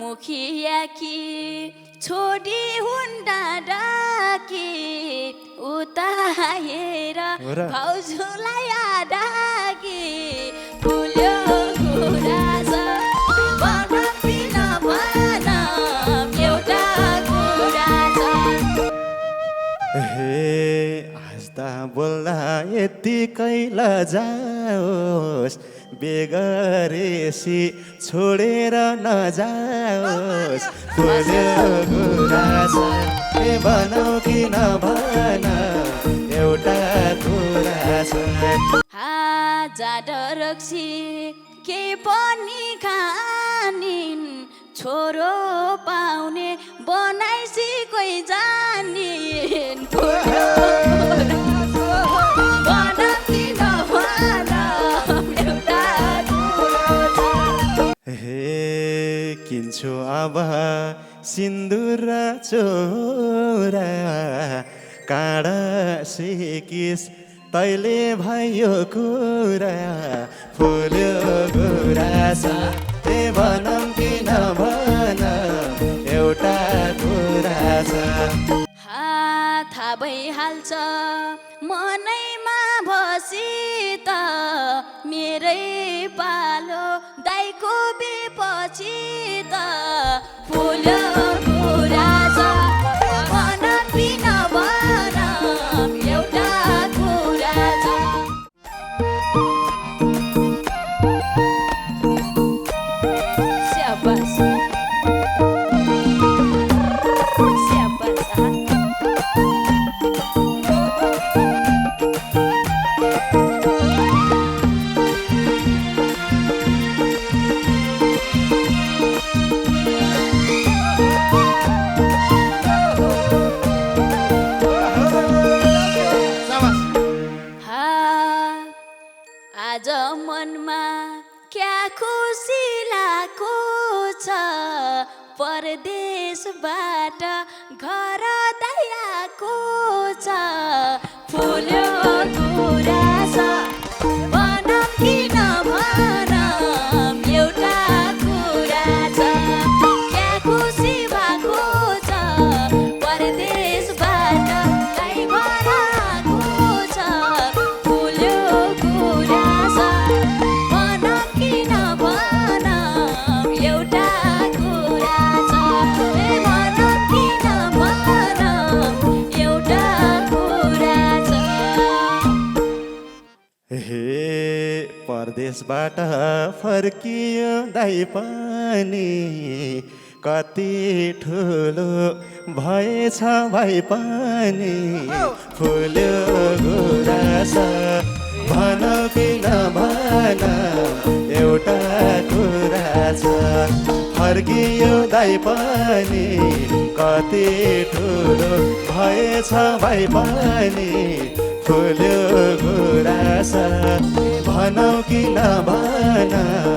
मुखिया कि छोडी हुन्डा डाकी उता हेर भाउजूलाई आडाकी फुल्यो गुराँस बनौटी नभनम एउटा गुराँस। हे हाँस्दा बोल्दा यत्तिकै लजाओस् बेगरेसी छोडेर नजाओस् फुल्यो गुराँस बनाऊ कि नभन एउटा गुराँस। जाड रक्सी के पनि खानिन् छोरो पाउने बनाइसी कोही जानिन् फुल्यो गुराँस बनौटी नभनम एउटा गुराँस। हे किन्छु अब सिन्दुर र चोरा काँडा सिकिस तैले भयो कुरा फुल्यो गुराँस भनौँ कि नभनम एउटा गुराँस। थाहा भइहाल्छ मनैमा बसी त मेरै पालो दाइको बेपछि त फुल्यो गुराँस भनौँ कि नभनम एउटा गुराँस। स्याबास स्याबास। आज मनमा क्या खुसी लागेको छ परदेशबाट घर आएको छ फुल्यो गुराँस भनौँ कि नभनम एउटा गुराँस। क्या खुसी भएको छ परदेशबाट गाई घर आएको छ फुल्यो गुराँस भनौँ कि नभनम एउटा गुराँस। भनौँ कि नभनम एउटा गुराँस। हे परदेशबाट फर्कियो दाइ पनि कति ठुलो भएछ भाइ पनि फुल्यो गुराँस भनौँ कि नभनम एउटा गुराँस। फर्कियो दाइ पनि कति ठुलो भएछ भाइ पनि फुल्यो गुराँस भनौँ कि नभनम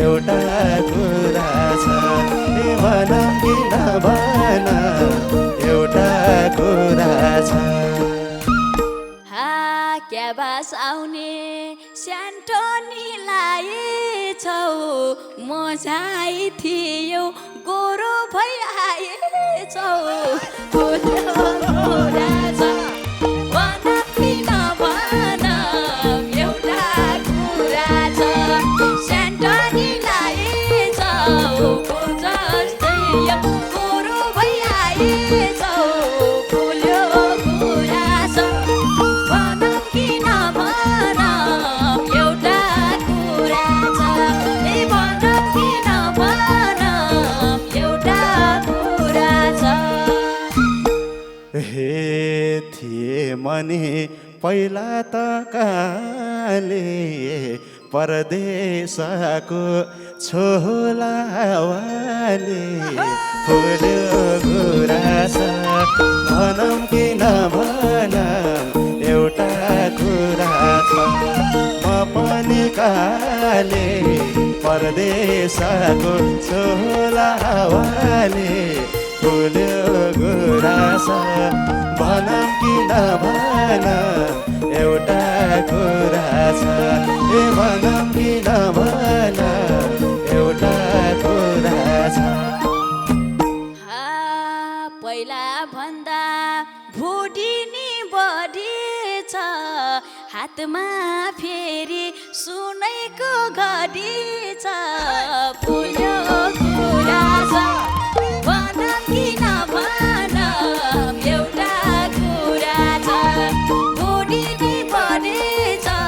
एउटा गुराँस। भनौँ कि नभनम एउटा गुराँस। क्या बास आउने स्यान्टोनीलाई छौ मजाइ थियो गोरो भइ आएछौ फुल्यो गुराँस भनौँ कि नभनम एउटा गुराँस। स्यान्टोनीलाई छौ जस्तै गोरो भइ आएछौ फुल्यो गुराँस भनौँ कि नभनम एउटा गुराँस। भनौँ कि नभनम एउटा गुराँस। हे थिए मनी पहिला त काले परदेशको छोलावाले फुल्यो गुराँस भनौँ कि नभनम एउटा गुराँस। म पनि काले परदेशको छोलावाले फुल्यो गुराँस भनौँ कि नभनम एउटा गुराँस। भनौँ कि नभनम एउटा गुराँस। पहिला भन्दा भुडिनी बढी छ हातमा फेरि सुनैको घडी छ फुल्यो कुरा छ भनौँ कि नभनौँ एउटा कुरा छ भुडिनी बढी छ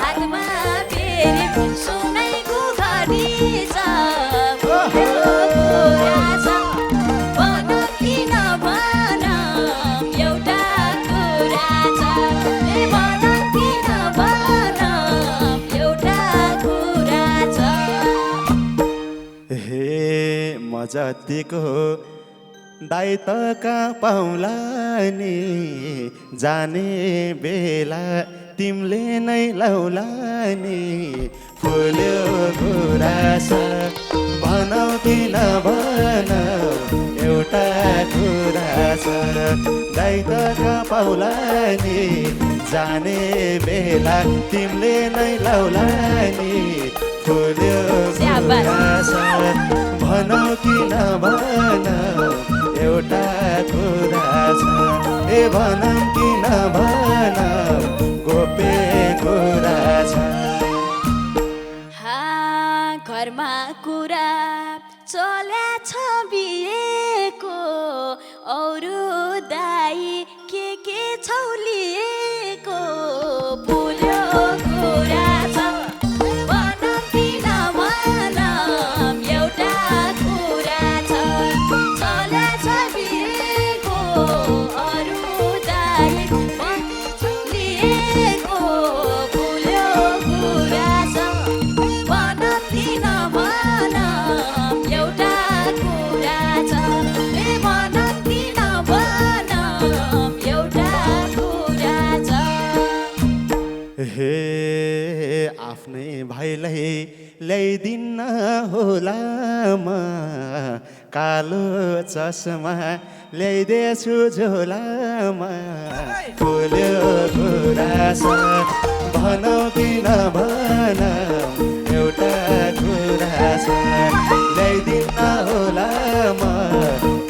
हातमा फेरि सुनैको घडी छ फुल्यो कुरा छ भनौँ कि नभनौँ एउटा कुरा छ भनौँ कि नभनौँ एउटा कुरा छ हे म जतिको दाइ त कहाँ पाउला नि जाने बेला तिमीले नै लाउला नि फुल्यो गुराँस भनौ कि नभनौ एउटा कुरा छ दाइ त कहाँ पाउला नि जाने बेला तिमीले नै लाउला नि फुल्यो गुराँस भनौ कि नभनौ एउटा कुरा छ भनौ कि नभनौ गोप्य कुरा छ घरमा कुरा चल्या छ बिहेको अरू दाइ के छौलिएको फुल्यो कुरा छ भनौँ कि नभनौँ एउटा कुरा छ चल्या छ बिहेको अरू दाइ छौलिएको फुल्यो कुरा छ भनौँ कि नभनौँ एउटा कुरा छ भनौँ कि नभनौँ एउटा कुरा छ हे आफ्नै भाइलाई ल्याइदिन्न होला म कालो चस्मा ल्याइदिएछु झोलामा फुल्यो गुराँस भनौ कि नभनौ एउटा कुरा छ ल्याइदिन्न होला म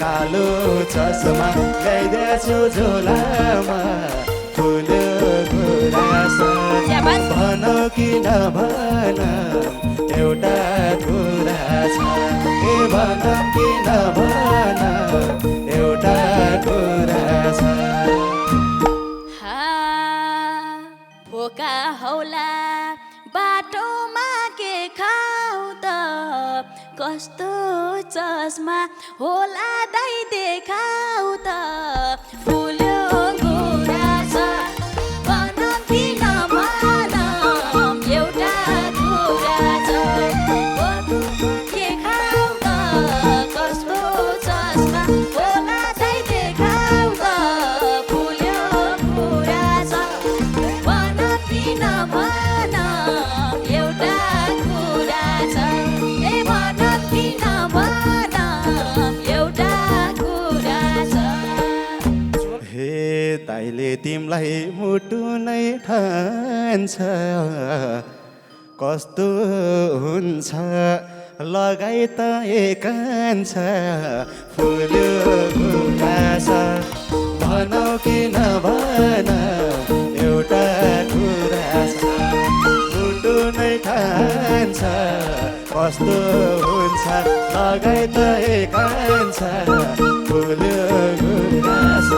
कालो चस्मा ल्याइदिएछु झोलामा फुल्यो गुराँस भनौ कि नभनौ एउटा कुरा छ भनौ कि नभनौ एउटा कुरा छ भोका हौला बाटोमा के खाऊ त कस्तो चस्मा होला दाइ देखाऊ त फुल्यो गुराँस भनौँ कि नभनौँ एउटा कुरा छ के खाऊ त कस्तो चस्मा होला दाइ देखाऊ त फुल्यो गुराँस भनौँ कि नभनौँ एउटा कुरा छ भनौँ कि नभनौँ एउटा कुरा छ हे दाइले तिमीलाई मुटु नै ठान्छ कस्तो हुन्छ लगाइ त एकान्छ फुल्यो गुराँस भनौ कि नभनौ एउटा कुरा छ मुटु नै ठान्छ कस्तो हुन्छ लगाइ त एकान्छ फुल्यो गुराँस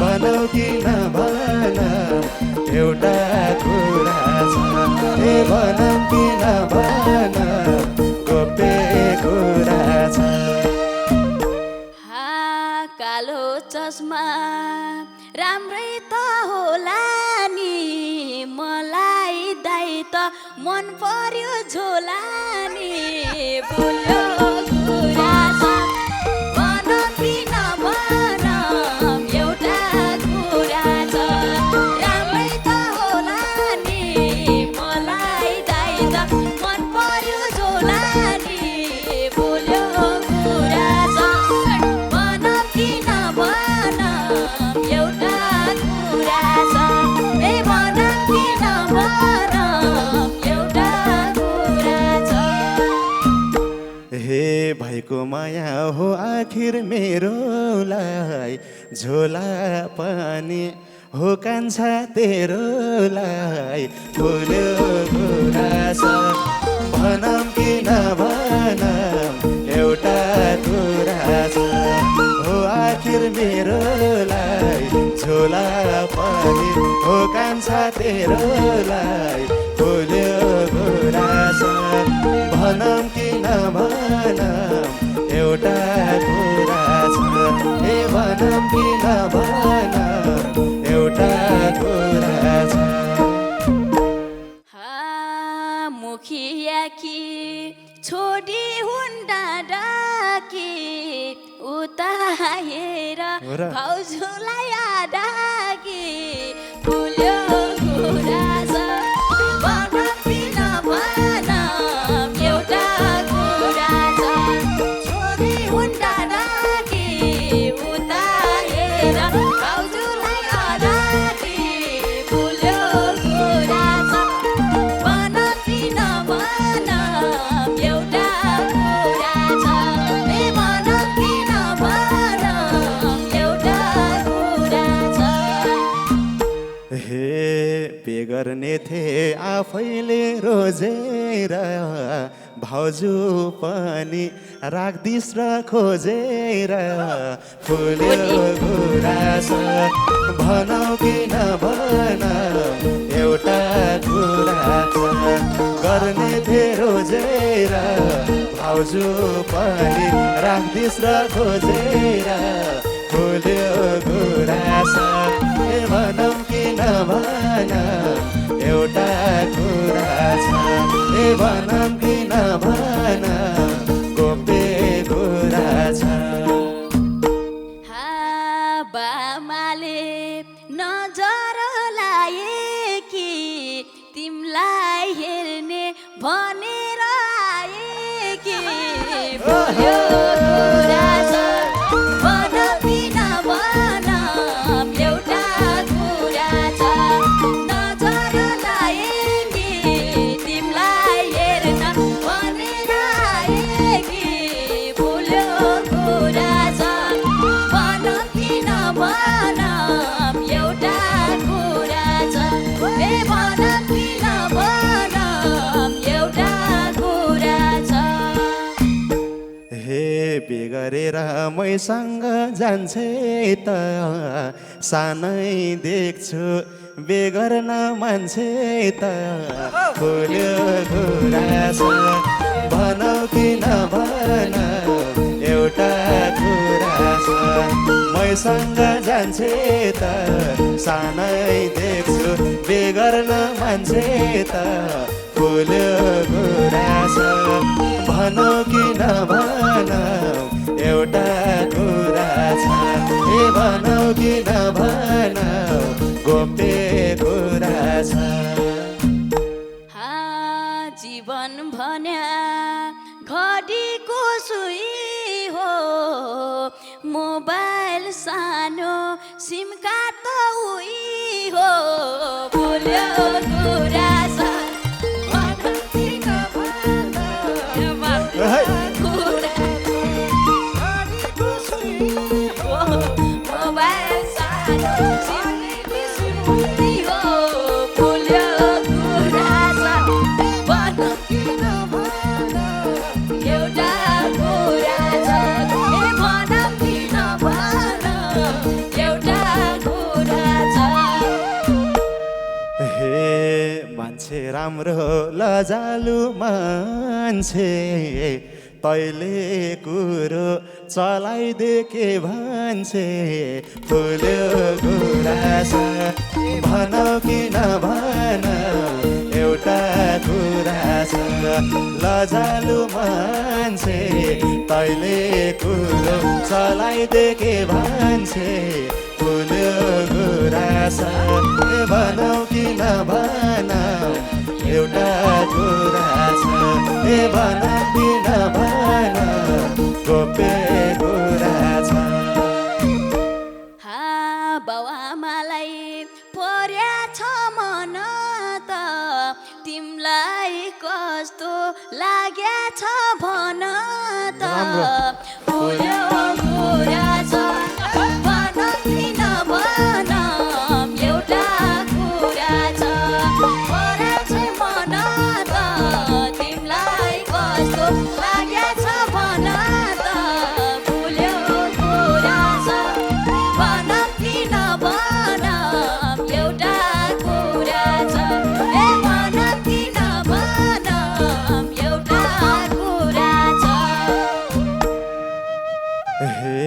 भनौ कि नभनौ एउटा कुरा छ भनौ कि नभनौ गोप्य कुरा छ कालो चस्मा राम्रै त होला नि मलाई दाइ त मन पर्यो झोला नि फुल्यो गुराँस भनौँ कि नभनौँ एउटा कुरा छ राम्रै त होला नि मलाई दाइ त मन पर्यो झोला नि फुल्यो गुराँस भनौँ कि नभनौँ एउटा कुरा छ भनौँ कि नभनौँ एउटा कुरा छ हे भाइको माया हो आखिर मेरोलाई झोला पनि हो कान्छा तेरोलाई फुल्यो गुराँस भनौँ कि नभनौँ एउटा कुरा छ हो आखिर मेरोलाई झोला पनि हो कान्छा तेरोलाई फुल्यो गुराँस भनौँ कि नभनौँ एउटा कुरा छ ए भनौँ कि नभनौँ एउटा कुरा छ मुखिया कि छोडी हुन् डाँडाकी उता हेर भाउजूलाई आडाकी फुल्यो गुराँस भनौँ कि नभनौँ एउटा कुरा छ छोडी हुन् डाँडाकी उता हेर भाउजूलाई आडाकी फुल्यो गुराँस भनौँ कि नभनौँ एउटा कुरा छ ए भनौँ कि नभनौँ एउटा कुरा छ हे बेगर्ने थिए आफैले रोजेर भाउजू पनि राख्दिस् र खोजेर फुल्यो गुराँस भनौँ कि नभनौँ एउटा कुरा छ गर्ने थिए रोजेर भाउजू पनि राख्दिस् र खोजेर फुल्यो गुराँस ए भनौँ कि नभनौँ एउटा कुरा छ ए भनौँ कि नभनौँ गोप्य कुरा छ बामाले नजर लाए कि तिमलाई हेर्ने भनेर आए कि फुल्यो गुराँस भनौँ कि नभनौँ एउटा कुरा छ नजर लाए कि तिमलाई हेर्न भनेर आए कि फुल्यो गुराँस भनौँ कि नभनौँ एउटा कुरा छ ए भनौँ कि नभनौँ एउटा कुरा छ हे बेगरेर मैसँग जान्छे त सानै देख्छु बेगर्न मान्छे त फुल्यो गुराँस भनौँ कि नभनौँ एउटा कुरा छ मैसँग जान्छे त सानै देख्छु बेगर्न मान्छे त फुल्यो गुराँस भनौँ कि नभनौँ एउटा कुरा छ ए भनौँ कि नभनौँ गोप्य कुरा छ जीवन भन्या घडीको सुई हो मोबाइल सानो सिम कार्ड त उही हो फुल्यो गुराँस भनौँ कि नभनौँ घडीको सुई हो मोबाइल सानो सिम उही हो फुल्यो गुराँस भनौँ कि नभनौँ एउटा कुरा छ ए भनौँ कि नभनौँ एउटा कुरा छ हे मान्छे राम्रो लजालु मान्छे तैले कुरो चलाइदे के भन्छे फुल्यो गुराँस भनौँ कि नभनौँ एउटा कुरा छ लजालु मान्छे तैले कुरो चलाइदे के भन्छे फुल्यो गुराँस भनौँ कि नभनौँ एउटा कुरा छ ए भनौँ कि नभनौँ गोप्य कुरा छ बाउआमालाई पर्या छ मन त तिमलाई कस्तो लाग्या छ भन राम्रो फुल्यो कुरा छ भनौँ कि नभनौँ एउटा कुरा छ पराछ मन त तिमीलाई कस्तो लागेछ भन त फुल्यो कुरा छ भनौँ कि नभनौँ एउटा कुरा छ ए भनौँ कि नभनौँ एउटा कुरा छ हे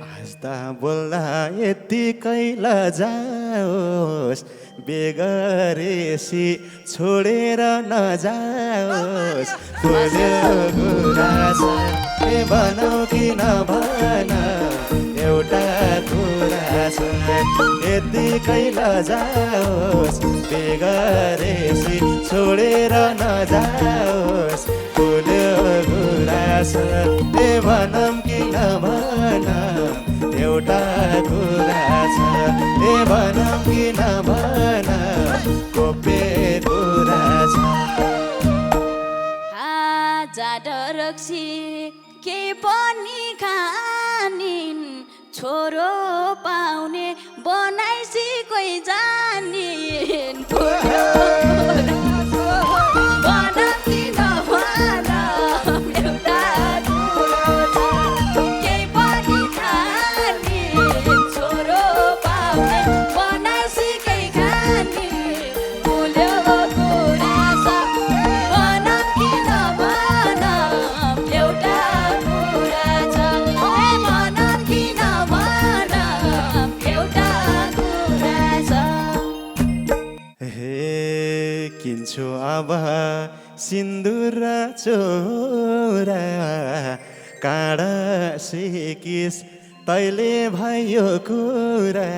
हाँस्दा बोल्दा यत्तिकै लजाओस् बेगरेसी छोडेर नजाओस् फुल्यो कुरा छ ए भनौँ कि नभनौँ एउटा कुरा छ यत्तिकै लजाओस् बेगरेसी छोडेर नजाओस् फुल्यो कुरा छ ए भनौँ कि नभनौँ एउटा कुरा छ ए भनौँ कि नभनौँ कोपे कुरा छ जाड रक्सी के पनि खानिन् छोरो पाउने बनाइसी कोही जानिन् फुल्यो भनौँ कि नभनौँ एउटा कुरा छ केही पनि खानिन् छोरो पाउने बनाइसी केही खानिन् फुल्यो कुरा छ भनौँ कि नभनौँ एउटा कुरा छ ए भनौँ कि नभनौँ एउटा कुरा छ हे किन्छु अब सिन्दुर र चोरा काँडा सिकिस तैले भयो कुरा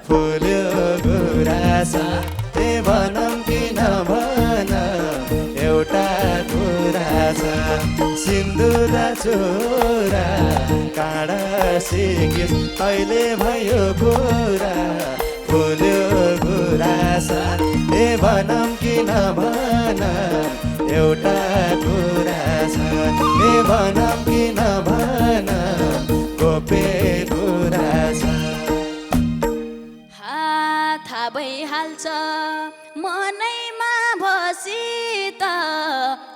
फुल्यो कुरा छ ए भनौँ कि नभनौँ एउटा कुरा छ सिन्दुर र चोरा काँडा सिकिस तैले भयो कुरा फुल्यो कुरा छ ए भनौँ कि नभनौँ एउटा कुरा छ ए भनौँ कि नभनौँ कोपे कुरा छ थाहा भइहाल्छ मनैमा बसी त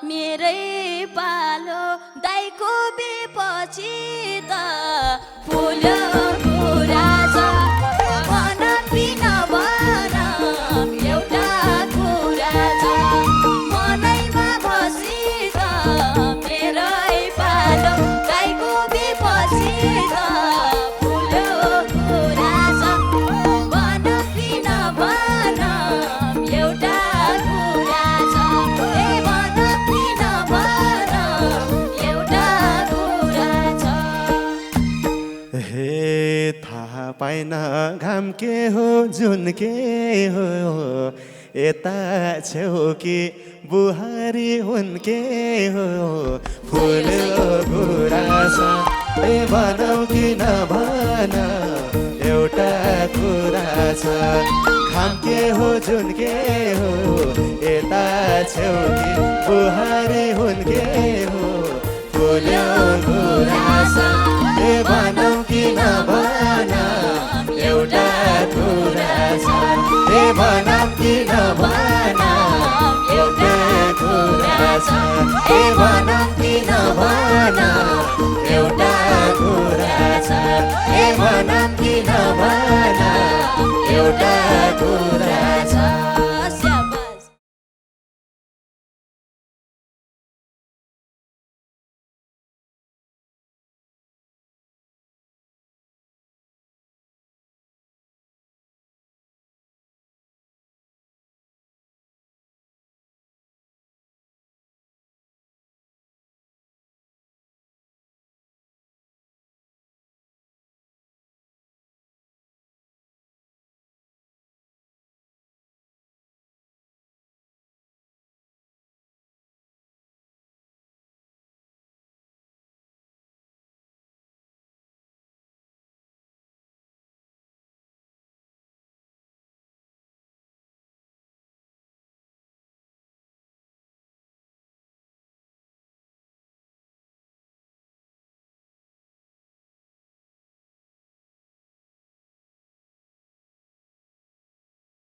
मेरै पालो दाइको बेपछि त फुल्यो कुरा छ भनौँ कि नभनौँ एउटा कुरा छ मनैमा बसी त मेरै पालो दाइको बेपछि त फुल्यो कुरा छ भनौँ कि नभनौँ एउटा कुरा छ ए भनौँ कि नभनौँ एउटा कुरा छ हे थाहा पाइन घाम के हो जुन के हो यता छेउ कि बुहारी हुन् के हो फुल्यो कुरा छ ए भनौँ कि नभनौँ एउटा कुरा छ घाम के हो जुन के हो यता छेउ कि बुहारी हुन् के हो फुल्यो कुरा छ ए भनौँ कि नभनौँ एउटा कुरा छ ए भनौँ कि नभनौँ एउटा कुरा छ ए भनौँ